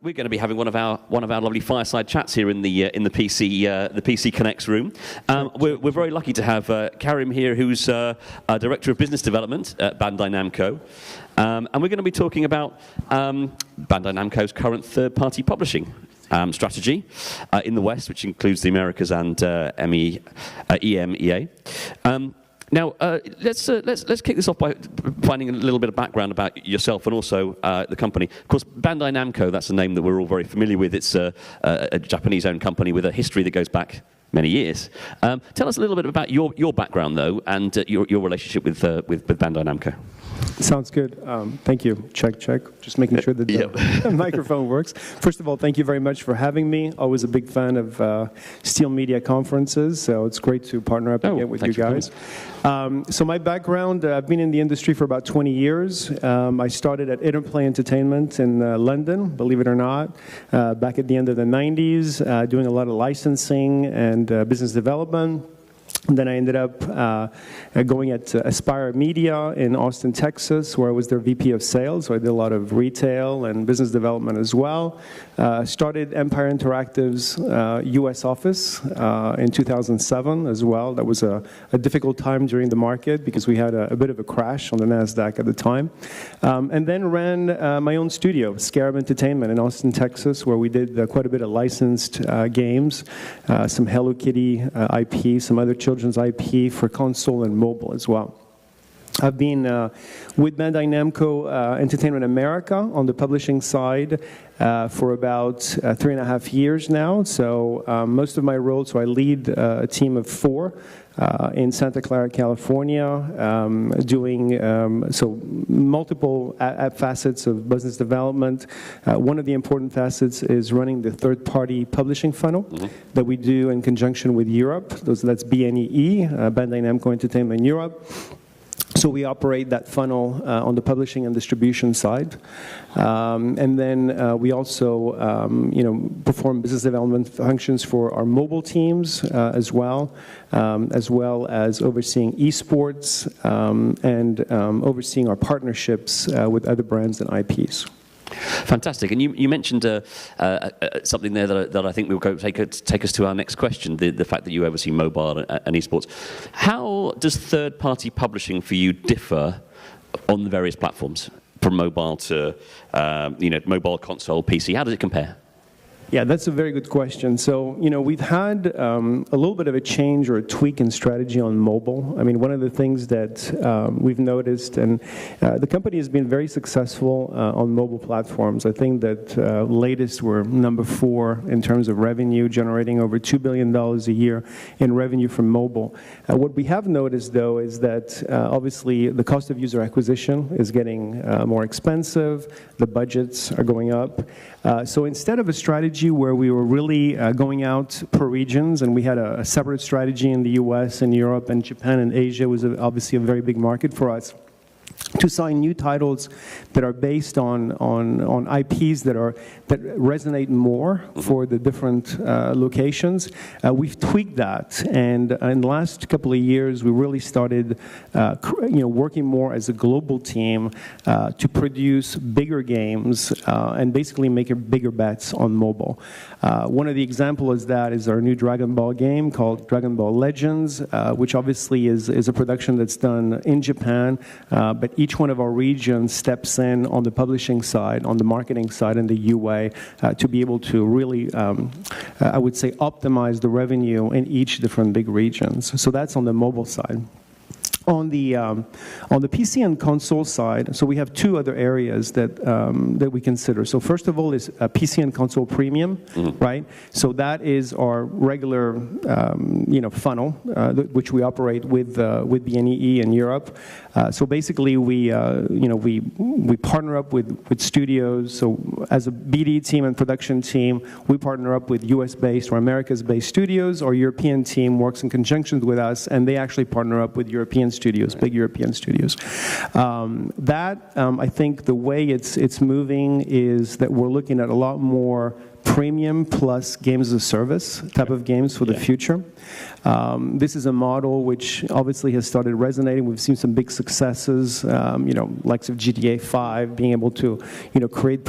We're going to be having one of our lovely fireside chats here in the PC Connects room. We're very lucky to have Karim here, who's Director of Business Development at Bandai Namco, and we're going to be talking about Bandai Namco's current third-party publishing strategy in the West, which includes the Americas and EMEA. Now, let's kick this off by finding a little bit of background about yourself and also the company. Of course, Bandai Namco, that's a name that we're all very familiar with. It's a Japanese-owned company with a history that goes back many years. Tell us a little bit about your background, though, and your relationship with Bandai Namco. Sounds good. Thank you. Check. Just making sure that the microphone works. First of all, thank you very much for having me. Always a big fan of Steel Media conferences, so it's great to partner up again with you guys. So my background, I've been in the industry for about 20 years. I started at Interplay Entertainment in London, believe it or not, back at the end of the 90s, doing a lot of licensing and business development. And then I ended up going at Aspire Media in Austin, Texas, where I was their VP of sales. So I did a lot of retail and business development as well. Started Empire Interactive's U.S. office in 2007 as well. That was a difficult time during the market because we had a bit of a crash on the NASDAQ at the time. And then ran my own studio, Scarab Entertainment in Austin, Texas, where we did quite a bit of licensed games, some Hello Kitty IP, some other children's IP for console and mobile as well. I've been with Bandai Namco Entertainment America on the publishing side for about 3.5 years now. So most of my roles, so I lead a team of 4 in Santa Clara, California, doing so multiple facets of business development. One of the important facets is running the third-party publishing funnel that we do in conjunction with Europe. That's BNEE, Bandai Namco Entertainment Europe. So we operate that funnel on the publishing and distribution side. And then we also perform business development functions for our mobile teams as well as overseeing esports and overseeing our partnerships with other brands and IPs. Fantastic. And you mentioned something there that I think will go take us to our next question, the fact that you oversee mobile and esports. How does third-party publishing for you differ on the various platforms, from mobile to mobile, console, PC? How does it compare? Yeah, that's a very good question. So, we've had a little bit of a change or a tweak in strategy on mobile. I mean, one of the things that we've noticed, and the company has been very successful on mobile platforms. I think that latest we're number 4 in terms of revenue, generating over $2 billion a year in revenue from mobile. What we have noticed, though, is that obviously the cost of user acquisition is getting more expensive. The budgets are going up. So instead of a strategy where we were really going out per regions, and we had a separate strategy in the US and Europe and Japan and Asia was obviously a very big market for us, to sign new titles that are based on IPs that resonate more for the different locations. We've tweaked that, and in the last couple of years, we really started, working more as a global team to produce bigger games and basically make bigger bets on mobile. One of the examples of that is our new Dragon Ball game called Dragon Ball Legends, which obviously is a production that's done in Japan, but each one of our regions steps in on the publishing side, on the marketing side, and the UA to be able to really, I would say, optimize the revenue in each different big regions. So that's on the mobile side. On the PC and console side, so we have 2 other areas that we consider. So first of all is a PC and console premium, right? So that is our regular funnel, which we operate with BNEE in Europe. So basically we partner up with studios. So as a BD team and production team, we partner up with US-based or Americas-based studios. Our European team works in conjunction with us, and they actually partner up with European studios, big European studios. I think the way it's moving is that we're looking at a lot more premium plus games as a service type of games for the future. This is a model which obviously has started resonating. We've seen some big successes, likes of GTA 5, being able to, create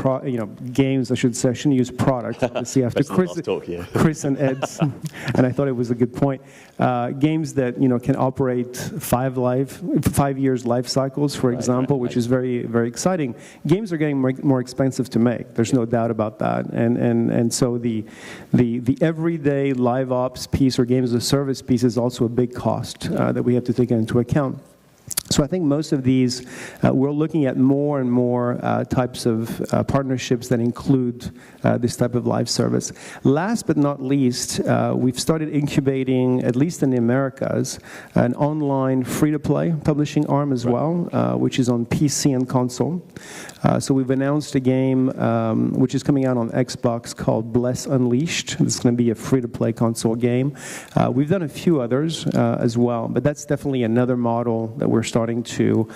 games. I shouldn't use product. Obviously, after Chris and Ed's, and I thought it was a good point. Games that can operate 5 years life cycles, for example, which is very, very exciting. Games are getting more expensive to make. There's no doubt about that, and so the everyday live ops piece or games as a service piece is also a big cost that we have to take into account. So I think most of these, we're looking at more and more types of partnerships that include this type of live service. Last but not least, we've started incubating, at least in the Americas, an online free-to-play publishing arm as well, which is on PC and console. So we've announced a game which is coming out on Xbox called Bless Unleashed. It's going to be a free-to-play console game. We've done a few others as well, but that's definitely another model that we're starting to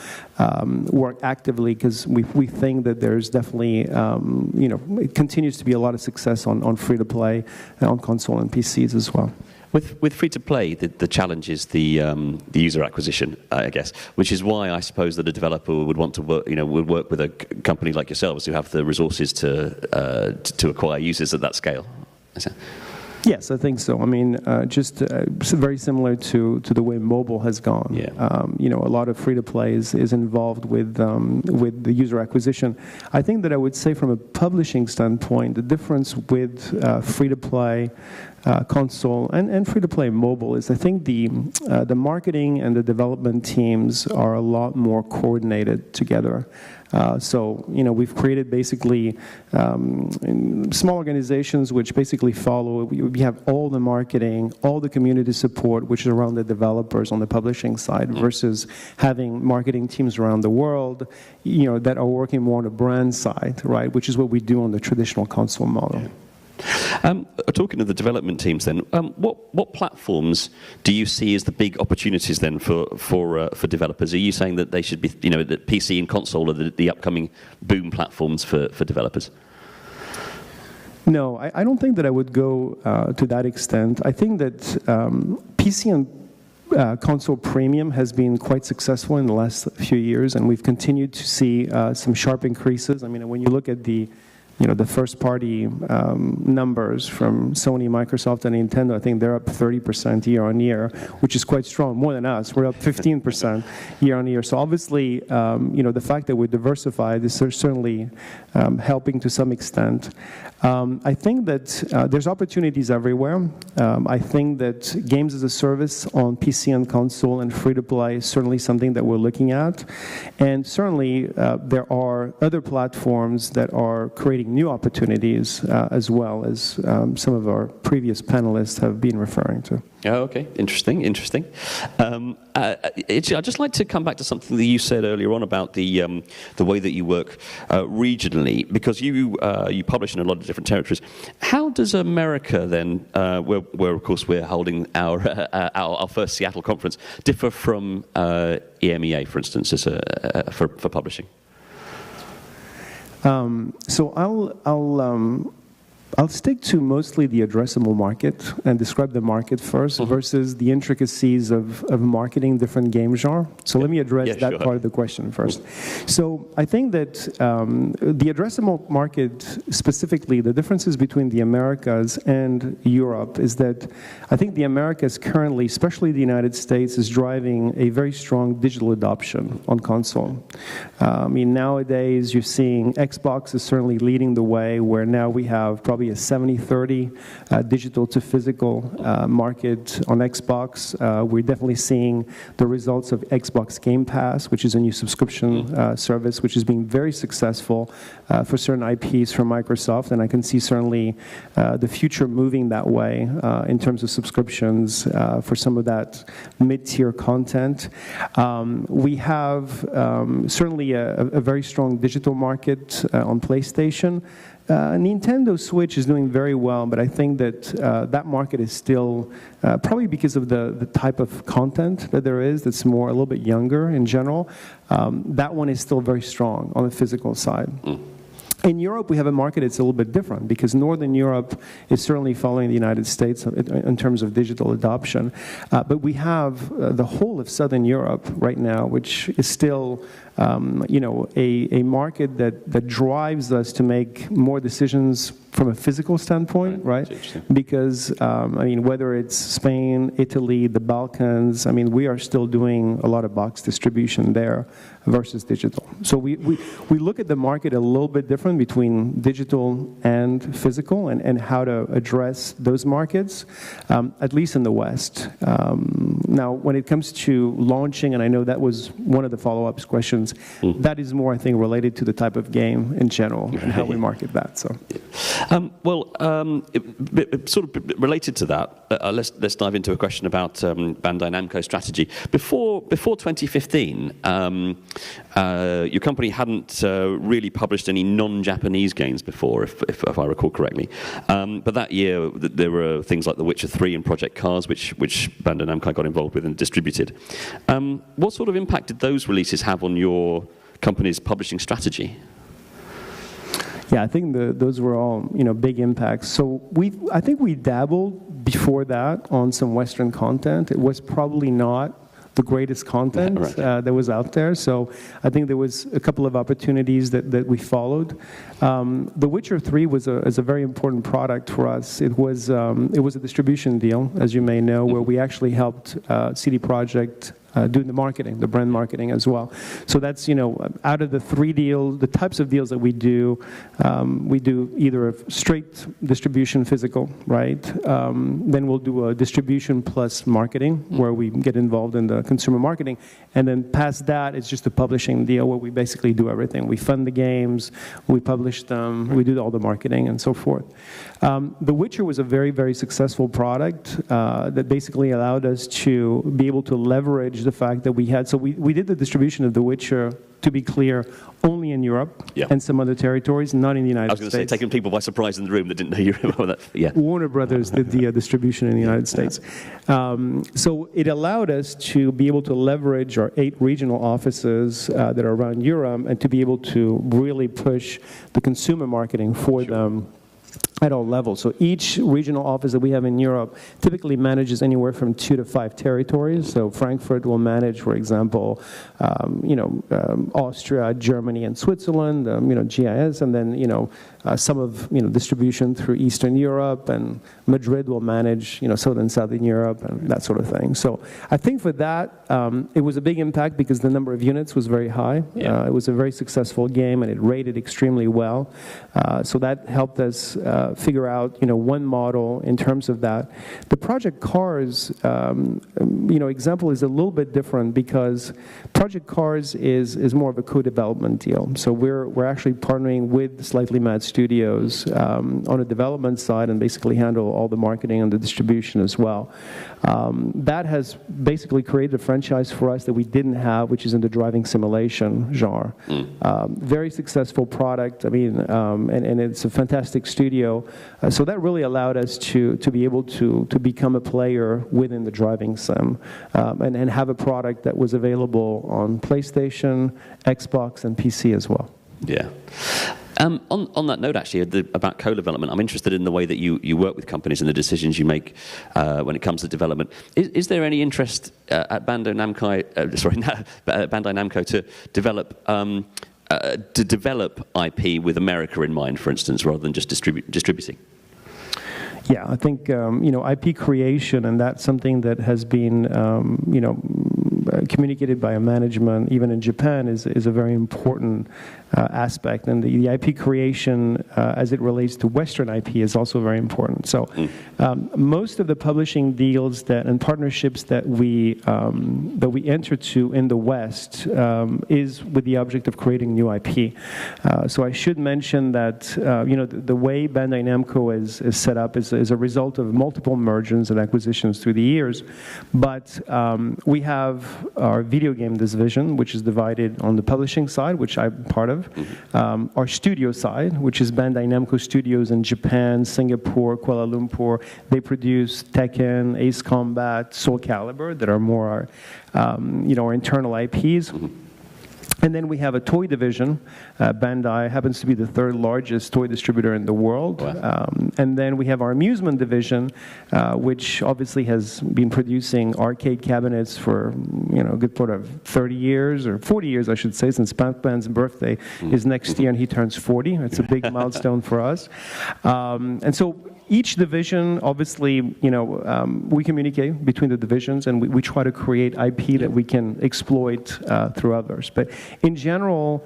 work actively, because we think that there's definitely, it continues to be a lot of success on free-to-play on console and PCs as well. With free-to-play, the challenge is the user acquisition, I guess, which is why I suppose that a developer would want to work, would work with a company like yourselves who have the resources to acquire users at that scale. Yes, I think so. I mean, just very similar to the way mobile has gone. Yeah. A lot of free-to-play is involved with the user acquisition. I think that I would say from a publishing standpoint, the difference with free-to-play console and free-to-play mobile is I think the marketing and the development teams are a lot more coordinated together. So we've created basically small organizations which basically follow. We have all the marketing, all the community support, which is around the developers on the publishing side, versus having marketing teams around the world, that are working more on the brand side, right? Which is what we do on the traditional console model. Yeah. Talking of the development teams, then, what platforms do you see as the big opportunities then for developers? Are you saying that they should be, that PC and console are the upcoming boom platforms for developers? No, I don't think that I would go to that extent. I think that PC and console premium has been quite successful in the last few years, and we've continued to see some sharp increases. I mean, when you look at the first-party numbers from Sony, Microsoft, and Nintendo, I think they're up 30% year-on-year, which is quite strong, more than us. We're up 15% year-on-year. So obviously, the fact that we're diversified is certainly helping to some extent. I think that there's opportunities everywhere. I think that games as a service on PC and console and free-to-play is certainly something that we're looking at. And certainly, there are other platforms that are creating new opportunities as well, as some of our previous panelists have been referring to. Oh, okay. Interesting. I'd just like to come back to something that you said earlier on about the way that you work regionally, because you publish in a lot of different territories. How does America then, where of course we're holding our first Seattle conference, differ from EMEA, for instance, for publishing? So I'll stick to mostly the addressable market and describe the market first versus the intricacies of marketing different game genres. So let me address that part of the question first. So I think that the addressable market, specifically the differences between the Americas and Europe, is that I think the Americas currently, especially the United States, is driving a very strong digital adoption on console. I mean, nowadays you're seeing Xbox is certainly leading the way, where now we have probably a 70-30 digital to physical market on Xbox. We're definitely seeing the results of Xbox Game Pass, which is a new subscription service, which is being very successful for certain IPs from Microsoft, and I can see certainly the future moving that way in terms of subscriptions for some of that mid-tier content. We have certainly a very strong digital market on PlayStation. Nintendo Switch is doing very well, but I think that that market is still, probably because of the type of content that there is that's more a little bit younger in general, that one is still very strong on the physical side. In Europe, we have a market that's a little bit different because Northern Europe is certainly following the United States in terms of digital adoption. But we have the whole of Southern Europe right now, which is still a market that drives us to make more decisions from a physical standpoint, right? Because, whether it's Spain, Italy, the Balkans, we are still doing a lot of box distribution there versus digital. So we look at the market a little bit different between digital and physical and how to address those markets, at least in the West. Now, when it comes to launching, and I know that was one of the follow-up questions, that is more, I think, related to the type of game in general and how we market that. So, sort of related to that, let's dive into a question about Bandai Namco strategy. Before 2015, your company hadn't really published any non-Japanese games before, if I recall correctly. But that year, there were things like The Witcher 3 and Project Cars, which Bandai Namco got involved with and distributed. What sort of impact did those releases have on your company's publishing strategy? Yeah, I think those were all big impacts. So I think we dabbled before that on some Western content. It was probably not the greatest content that was out there. So I think there was a couple of opportunities that we followed. The Witcher 3 was a very important product for us. It was a distribution deal, as you may know, where we actually helped CD Projekt doing the marketing, the brand marketing as well. So that's, out of the 3 deals, the types of deals that we do either a straight distribution physical, right? Then we'll do a distribution plus marketing where we get involved in the consumer marketing. And then past that, it's just a publishing deal where we basically do everything. We fund the games, we publish them, we do all the marketing and so forth. The Witcher was a very, very successful product that basically allowed us to be able to leverage the fact that we had, so we did the distribution of The Witcher, to be clear, only in Europe and some other territories, not in the United States. I was going to say, taking people by surprise in the room that didn't know you were that. Yeah. Warner Brothers did the distribution in the United States. So it allowed us to be able to leverage our 8 regional offices that are around Europe and to be able to really push the consumer marketing for them at all levels. So each regional office that we have in Europe typically manages anywhere from 2 to 5 territories. So Frankfurt will manage, for example, Austria, Germany, and Switzerland, GIS, and then, some of, distribution through Eastern Europe, and Madrid will manage, Southern Europe, and that sort of thing. So I think for that, it was a big impact because the number of units was very high. Yeah. It was a very successful game, and it rated extremely well. So that helped us figure out, one model in terms of that. The Project Cars, example is a little bit different because Project Cars is more of a co-development deal. So we're actually partnering with Slightly Mad Studios on a development side and basically handle all the marketing and the distribution as well. That has basically created a franchise for us that we didn't have, which is in the driving simulation genre. Very successful product. And it's a fantastic studio. So that really allowed us to be able to become a player within the driving sim and have a product that was available on PlayStation, Xbox, and PC as well. Yeah. On that note, actually, about co-development, I'm interested in the way that you work with companies and the decisions you make when it comes to development. Is there any interest at Bandai Namco to develop IP with America in mind, for instance, rather than just distributing? Yeah, I think IP creation, and that's something that has been communicated by a management, even in Japan, is a very important aspect. And the IP creation, as it relates to Western IP, is also very important. So most of the publishing deals and partnerships that we enter to in the West is with the object of creating new IP. So I should mention that the way Bandai Namco is set up is a result of multiple mergers and acquisitions through the years. But we have our video game division, which is divided on the publishing side, which I'm part of, our studio side, which is Bandai Namco Studios in Japan, Singapore, Kuala Lumpur. They produce Tekken, Ace Combat, Soul Calibur, that are more our internal IPs. And then we have a toy division. Bandai happens to be the third largest toy distributor in the world. Wow. And then we have our amusement division, which obviously has been producing arcade cabinets for a good part of 30 years, or 40 years, I should say, since Pac-Man's birthday is next year, and he turns 40. It's a big milestone for us. And so each division, obviously, we communicate between the divisions, and we try to create IP that we can exploit through others. But in general,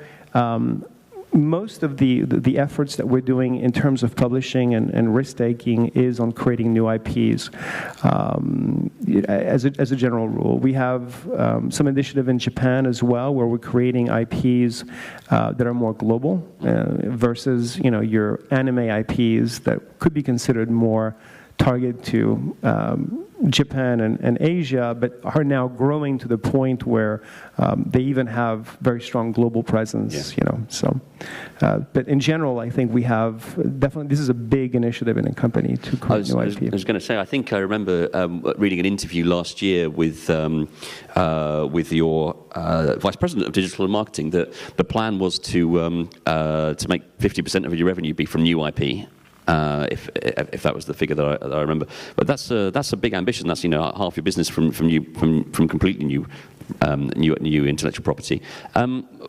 most of the efforts that we're doing in terms of publishing and risk-taking is on creating new IPs. As a general rule, we have some initiative in Japan as well, where we're creating IPs that are more global versus your anime IPs that could be considered more targeted to Japan and Asia, but are now growing to the point where they even have very strong global presence. So, but in general, I think we have definitely, this is a big initiative in a company to create new IP. I was going to say, I think I remember reading an interview last year with your vice president of digital and marketing, that the plan was to make 50% of your revenue be from new IP. If that was the figure that I remember, but that's a big ambition. That's half your business from completely new intellectual property.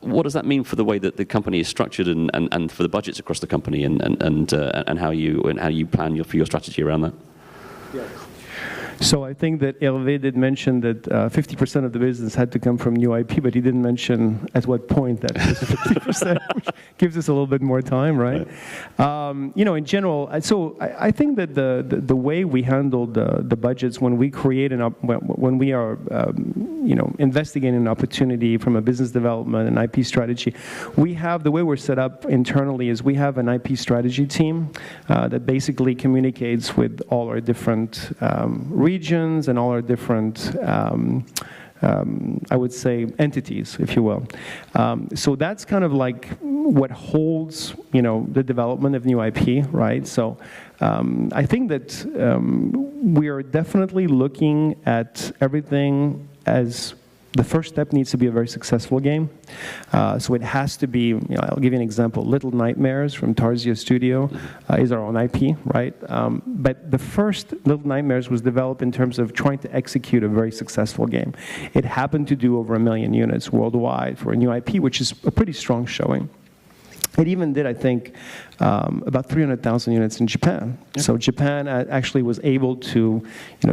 What does that mean for the way that the company is structured and for the budgets across the company and how you plan for your strategy around that? Yes. So I think that Hervé did mention that 50% of the business had to come from new IP, but he didn't mention at what point that was 50%, which gives us a little bit more time, right? In general, so I think that the way we handle the budgets when we create when we are investigating an opportunity from a business development and IP strategy, we have, the way we're set up internally is we have an IP strategy team that basically communicates with all our different regions and all our different, I would say, entities, if you will. So that's kind of like what holds, the development of new IP, right? So I think that we are definitely looking at everything as the first step needs to be a very successful game. So it has to be, I'll give you an example. Little Nightmares from Tarzia Studio is our own IP, right? But the first Little Nightmares was developed in terms of trying to execute a very successful game. It happened to do over 1 million units worldwide for a new IP, which is a pretty strong showing. It even did, I think, about 300,000 units in Japan. Yeah. So Japan actually was able to,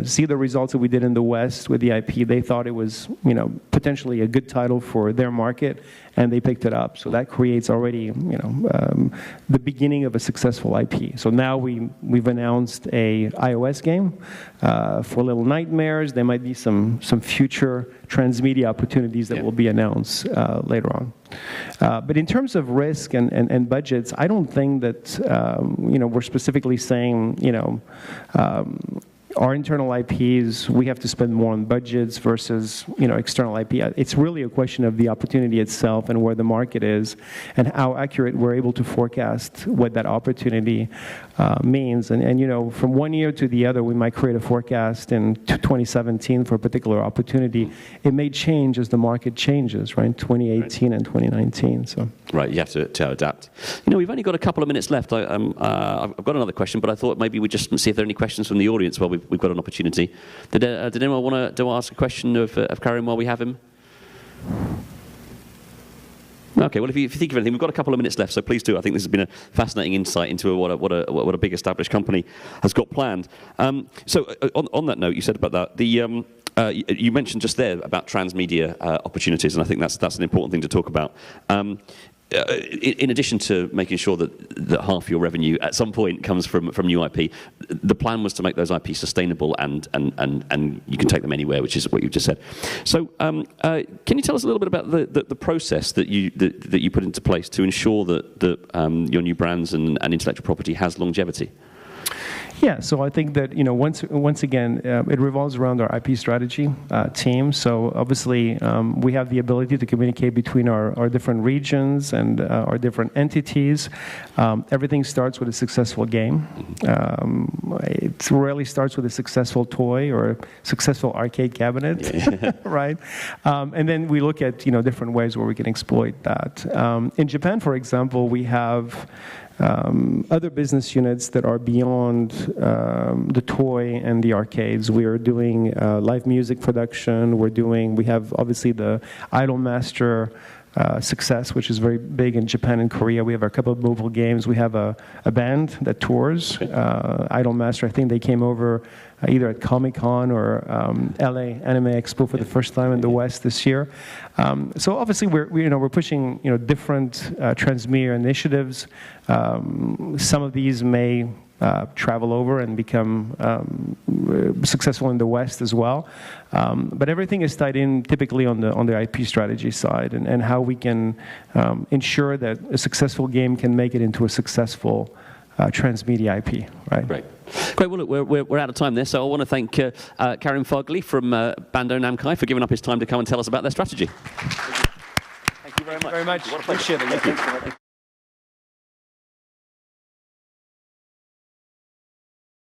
see the results that we did in the West with the IP. They thought it was, potentially a good title for their market, and they picked it up. So that creates already, the beginning of a successful IP. So now we've announced a iOS game for Little Nightmares. There might be some future transmedia opportunities that will be announced later on. But in terms of risk and budgets, I don't think that we're specifically saying our internal IPs, we have to spend more on budgets versus external IP. It's really a question of the opportunity itself and where the market is and how accurate we're able to forecast what that opportunity means. And from one year to the other, we might create a forecast in 2017 for a particular opportunity. It may change as the market changes, right? 2018 and 2019. So right, you have to adapt. We've only got a couple of minutes left. I've got another question, but I thought maybe we'd just see if there are any questions from the audience while we've got an opportunity. Did anyone want to ask a question of Karim while we have him? Okay, well, if you think of anything, we've got a couple of minutes left, so please do. I think this has been a fascinating insight into what a big established company has got planned. So on that note, you said about that, you mentioned just there about transmedia opportunities, and I think that's an important thing to talk about. In addition to making sure that half your revenue at some point comes from new IP, the plan was to make those IP sustainable and you can take them anywhere, which is what you've just said. So can you tell us a little bit about the process that you put into place to ensure that your new brands and intellectual property has longevity? Yeah, so I think that once again, it revolves around our IP strategy team. So obviously, we have the ability to communicate between our different regions and our different entities. Everything starts with a successful game. It rarely starts with a successful toy or a successful arcade cabinet, right? And then we look at different ways where we can exploit that. In Japan, for example, we have other business units that are beyond the toy and the arcades. We are doing live music production. We have obviously the Idolmaster success, which is very big in Japan and Korea. We have a couple of mobile games. We have a band that tours, Idolmaster. I think they came over either at Comic-Con or LA Anime Expo for the first time in the West this year. So obviously we're pushing different transmedia initiatives. Some of these may travel over and become successful in the West as well. But everything is tied in typically on the IP strategy side and how we can ensure that a successful game can make it into a successful transmedia IP, right? Great. Well, look, we're out of time there, so I want to thank Karim Farghaly from Bandai Namco for giving up his time to come and tell us about their strategy. Thank you very much. Appreciate it.